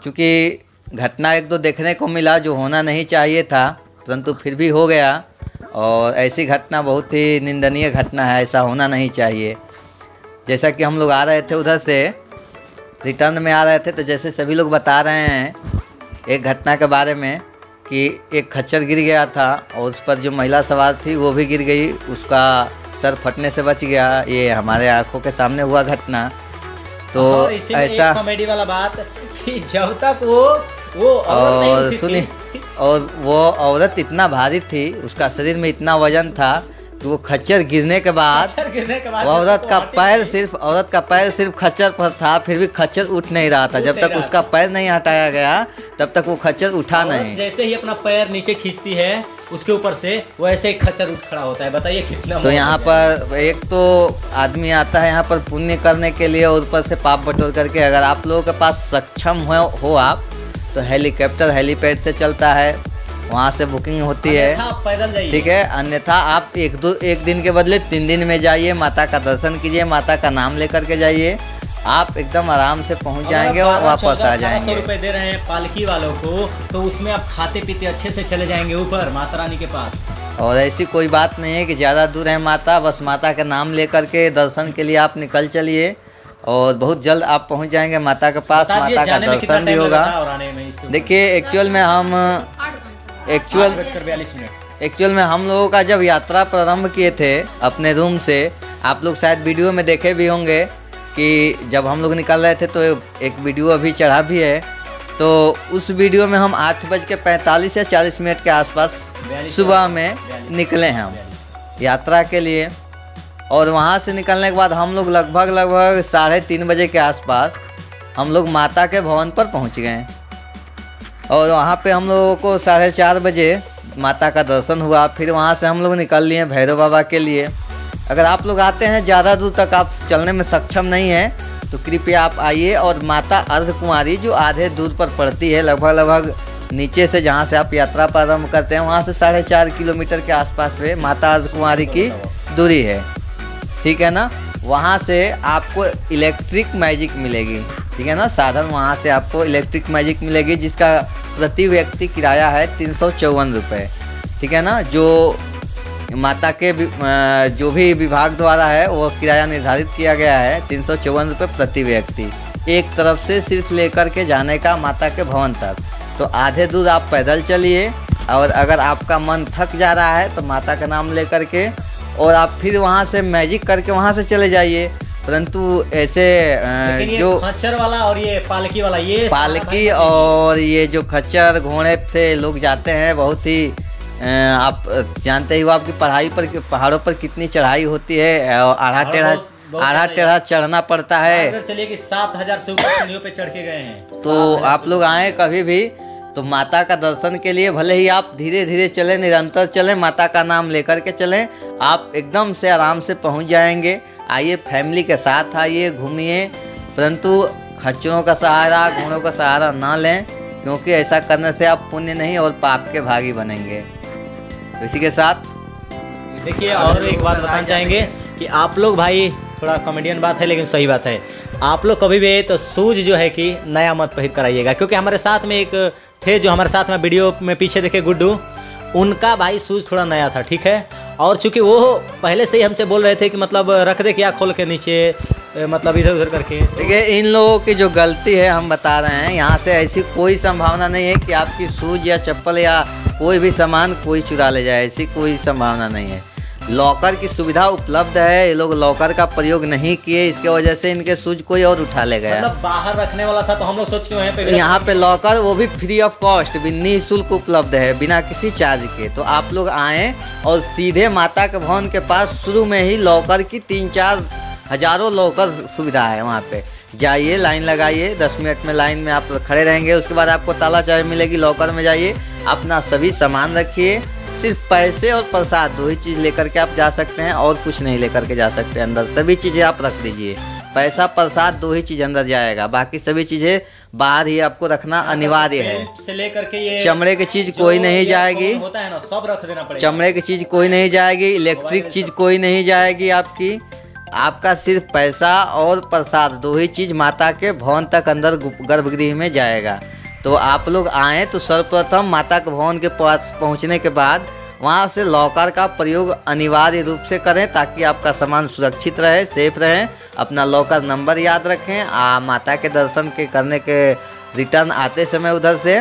क्योंकि घटना एक दो देखने को मिला जो होना नहीं चाहिए था, परंतु फिर भी हो गया। और ऐसी घटना बहुत ही निंदनीय घटना है, ऐसा होना नहीं चाहिए। जैसा कि हम लोग आ रहे थे उधर से, रिटर्न में आ रहे थे, तो जैसे सभी लोग बता रहे हैं एक घटना के बारे में कि एक खच्चर गिर गया था और उस पर जो महिला सवार थी वो भी गिर गई, उसका सर फटने से बच गया। ये हमारे आंखों के सामने हुआ घटना। तो ऐसा कॉमेडी वाला बात कि जब तक वो और सुनी, और वो औरत इतना भारी थी, उसका शरीर में इतना वजन था कि वो खच्चर गिरने के बाद औरत का पैर सिर्फ खच्चर पर था, फिर भी खच्चर उठ नहीं रहा था। जब तक उसका पैर नहीं हटाया गया तब तक वो खच्चर उठा नहीं। जैसे ही अपना पैर नीचे खींचती है उसके ऊपर से वो ऐसे ही खच्चर उठ खड़ा होता है। बताइए कितना। तो यहाँ पर एक तो आदमी आता है यहाँ पर पुण्य करने के लिए और ऊपर से पाप बटोर करके। अगर आप लोगों के पास सक्षम हो आप, तो हेलीकॉप्टर हेलीपैड से चलता है, वहाँ से बुकिंग होती है, पैदल जाइए, ठीक है। अन्यथा आप एक दिन के बदले 3 दिन में जाइए, माता का दर्शन कीजिए, माता का नाम लेकर के जाइए, आप एकदम आराम से पहुँच जाएंगे और वापस आ जाएंगे। 100 रुपये दे रहे हैं पालकी वालों को, तो उसमें आप खाते पीते अच्छे से चले जाएंगे ऊपर माता रानी के पास। और ऐसी कोई बात नहीं है कि ज़्यादा दूर है माता, बस माता का नाम लेकर के दर्शन के लिए आप निकल चलिए और बहुत जल्द आप पहुंच जाएंगे माता के पास। माता का दर्शन भी होगा। देखिए एक्चुअल में हम लोगों का जब यात्रा प्रारंभ किए थे अपने रूम से, आप लोग शायद वीडियो में देखे भी होंगे कि जब हम लोग निकल रहे थे तो एक वीडियो अभी चढ़ा भी है। तो उस वीडियो में हम 8:45 या 40 मिनट के आसपास सुबह में निकले हैं हम यात्रा के लिए। और वहाँ से निकलने के बाद हम लोग लगभग 3:30 बजे के आसपास हम लोग माता के भवन पर पहुँच गए। और वहाँ पे हम लोगों को 4:30 बजे माता का दर्शन हुआ। फिर वहाँ से हम लोग निकल लिए भैरव बाबा के लिए। अगर आप लोग आते हैं, ज़्यादा दूर तक आप चलने में सक्षम नहीं हैं, तो कृपया आप आइए। और माता अर्धकुमारी जो आधे दूर पर पड़ती है, लगभग नीचे से जहाँ से आप यात्रा प्रारंभ करते हैं वहाँ से 4.5 किलोमीटर के आसपास पे माता अर्धकुमारी की दूरी है, ठीक है ना। वहाँ से आपको इलेक्ट्रिक मैजिक मिलेगी, ठीक है ना। साधन वहाँ से आपको इलेक्ट्रिक मैजिक मिलेगी, जिसका प्रति व्यक्ति किराया है 354 रुपये, ठीक है ना। जो माता के जो भी विभाग द्वारा है वो किराया निर्धारित किया गया है 354 रुपये प्रति व्यक्ति, एक तरफ से सिर्फ लेकर के जाने का माता के भवन तक। तो आधे दूर आप पैदल चलिए, और अगर आपका मन थक जा रहा है तो माता का नाम लेकर के और आप फिर वहाँ से मैजिक करके वहाँ से चले जाइए। परंतु ऐसे जो खच्चर वाला और ये पालकी वाला, ये पालकी और ये जो खच्चर घोड़े से लोग जाते हैं, बहुत ही आप जानते ही हो, आपकी पहाड़ों पर कितनी चढ़ाई होती है, आधा टेढ़ा चढ़ना पड़ता है। चलिए कि 7000 से ऊपर सीढ़ियों पे चढ़ के गए हैं। तो आप लोग आए कभी भी तो माता का दर्शन के लिए, भले ही आप धीरे धीरे चलें, निरंतर चलें, माता का नाम लेकर के चलें, आप एकदम से आराम से पहुंच जाएंगे। आइए, फैमिली के साथ आइए, घूमिए, परंतु खच्चरों का सहारा, घोड़ों का सहारा ना लें, क्योंकि ऐसा करने से आप पुण्य नहीं और पाप के भागी बनेंगे। तो इसी के साथ देखिए, और एक बात बताना चाहेंगे कि आप लोग, भाई थोड़ा कॉमेडियन बात है लेकिन सही बात है, आप लोग कभी भी तो शूज जो है कि नया मत पहन कर आइएगा। क्योंकि हमारे साथ में एक थे जो हमारे साथ में वीडियो में पीछे देखे गुड्डू, उनका भाई शूज थोड़ा नया था, ठीक है। और चूंकि वो पहले से ही हमसे बोल रहे थे कि मतलब रख दे क्या खोल के नीचे, मतलब इधर उधर करके। देखिए, इन लोगों की जो गलती है हम बता रहे हैं, यहाँ से ऐसी कोई संभावना नहीं है कि आपकी शूज या चप्पल या कोई भी सामान कोई चुरा ले जाए, ऐसी कोई संभावना नहीं है। लॉकर की सुविधा उपलब्ध है, ये लोग लॉकर का प्रयोग नहीं किए, इसके वजह से इनके शूज कोई और उठा ले गया। मतलब बाहर रखने वाला था तो हम लोग सोच के यहाँ पे लॉकर, वो भी फ्री ऑफ कॉस्ट, निःशुल्क उपलब्ध है, बिना किसी चार्ज के। तो आप लोग आएँ और सीधे माता के भवन के पास शुरू में ही लॉकर की 3-4 हज़ारों लॉकर सुविधा है। वहाँ पे जाइए, लाइन लगाइए, 10 मिनट में लाइन में आप खड़े रहेंगे। उसके बाद आपको ताला चाबी मिलेगी, लॉकर में जाइए, अपना सभी सामान रखिए, सिर्फ पैसे और प्रसाद 2 ही चीज़ लेकर के आप जा सकते हैं, और कुछ नहीं लेकर के जा सकते। अंदर सभी चीज़ें आप रख दीजिए, पैसा प्रसाद 2 ही चीज़ अंदर जाएगा, बाकी सभी चीज़ें बाहर ही आपको रखना अनिवार्य है। से लेकर के ये चमड़े की चीज़ कोई नहीं जाएगी, होता है ना, सब रख देना पड़ेगा। चमड़े की चीज़ कोई नहीं जाएगी, इलेक्ट्रिक चीज़ कोई नहीं जाएगी आपकी, आपका सिर्फ पैसा और प्रसाद दो ही चीज़ माता के भवन तक अंदर गर्भगृह में जाएगा। तो आप लोग आएँ तो सर्वप्रथम माता के भवन के पास पहुँचने के बाद वहाँ से लॉकर का प्रयोग अनिवार्य रूप से करें ताकि आपका सामान सुरक्षित रहे, सेफ रहे। अपना लॉकर नंबर याद रखें। माता के दर्शन के करने के रिटर्न आते समय उधर से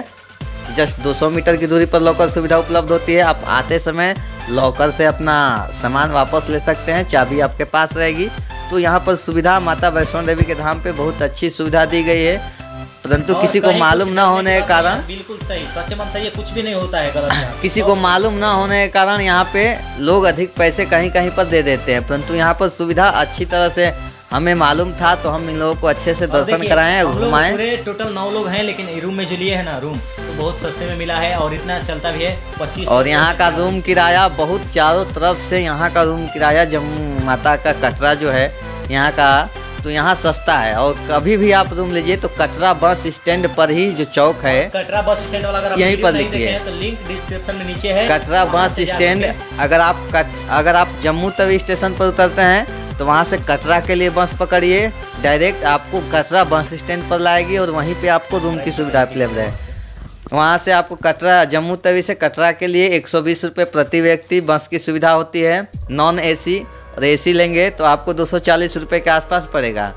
जस्ट 200 मीटर की दूरी पर लॉकर सुविधा उपलब्ध होती है। आप आते समय लॉकर से अपना सामान वापस ले सकते हैं, चाबी आपके पास रहेगी। तो यहाँ पर सुविधा माता वैष्णो देवी के धाम पे बहुत अच्छी सुविधा दी गई है, परंतु किसी को मालूम न होने के कारण, बिल्कुल सही, सच मन सही है, कुछ भी नहीं होता है गलत। किसी को मालूम न होने के कारण यहाँ पे लोग अधिक पैसे कहीं कहीं पर दे देते हैं, परंतु यहाँ पर सुविधा अच्छी तरह से हमें मालूम था तो हम इन लोगों को अच्छे से दर्शन कराएं, घुमाएं। पूरे टोटल 9 लोग हैं, लेकिन रूम में जो लिए है ना रूम तो बहुत सस्ते में मिला है और इतना चलता भी है 25। और यहाँ का रूम किराया बहुत, चारों तरफ से यहाँ का रूम किराया जम्मू माता का कटरा जो है यहाँ का, तो यहाँ सस्ता है। और कभी भी आप रूम लीजिए तो कटरा बस स्टैंड पर ही जो चौक है, कटरा बस स्टैंड वाला अगर यहीं पर लिखिए तो लिंक डिस्क्रिप्शन में नीचे है। Katra bus stand. अगर आप जम्मू तवी स्टेशन पर उतरते हैं तो वहाँ से कटरा के लिए बस पकड़िए, डायरेक्ट आपको कटरा बस स्टैंड पर लाएगी और वहीं पे आपको रूम की सुविधा उपलब्ध है। वहाँ से आपको कटरा जम्मू तवी से कटरा के लिए 120 रुपये प्रति व्यक्ति बस की सुविधा होती है, नॉन एसी। और एसी लेंगे तो आपको 240 रुपये के आसपास पड़ेगा।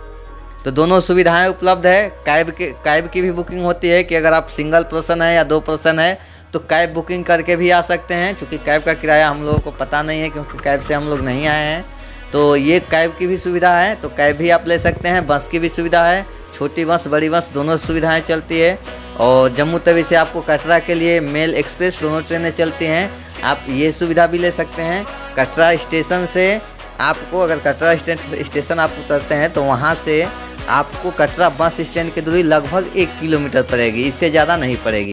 तो दोनों सुविधाएं उपलब्ध है। कैब की भी बुकिंग होती है कि अगर आप सिंगल पर्सन है या 2 पर्सन है तो कैब बुकिंग करके भी आ सकते हैं, क्योंकि कैब का किराया हम लोगों को पता नहीं है क्योंकि कैब से हम लोग नहीं आए हैं। तो ये कैब की भी सुविधा है, तो कैब भी आप ले सकते हैं। बस की भी सुविधा है, छोटी बस बड़ी बस दोनों सुविधाएं चलती है। और जम्मू तवी से आपको कटरा के लिए मेल एक्सप्रेस दोनों ट्रेनें चलती हैं, आप ये सुविधा भी ले सकते हैं। कटरा स्टेशन से आपको, अगर कटरा स्टेशन आप उतरते हैं तो वहाँ से आपको कटरा बस स्टैंड की दूरी लगभग 1 किलोमीटर पड़ेगी, इससे ज़्यादा नहीं पड़ेगी।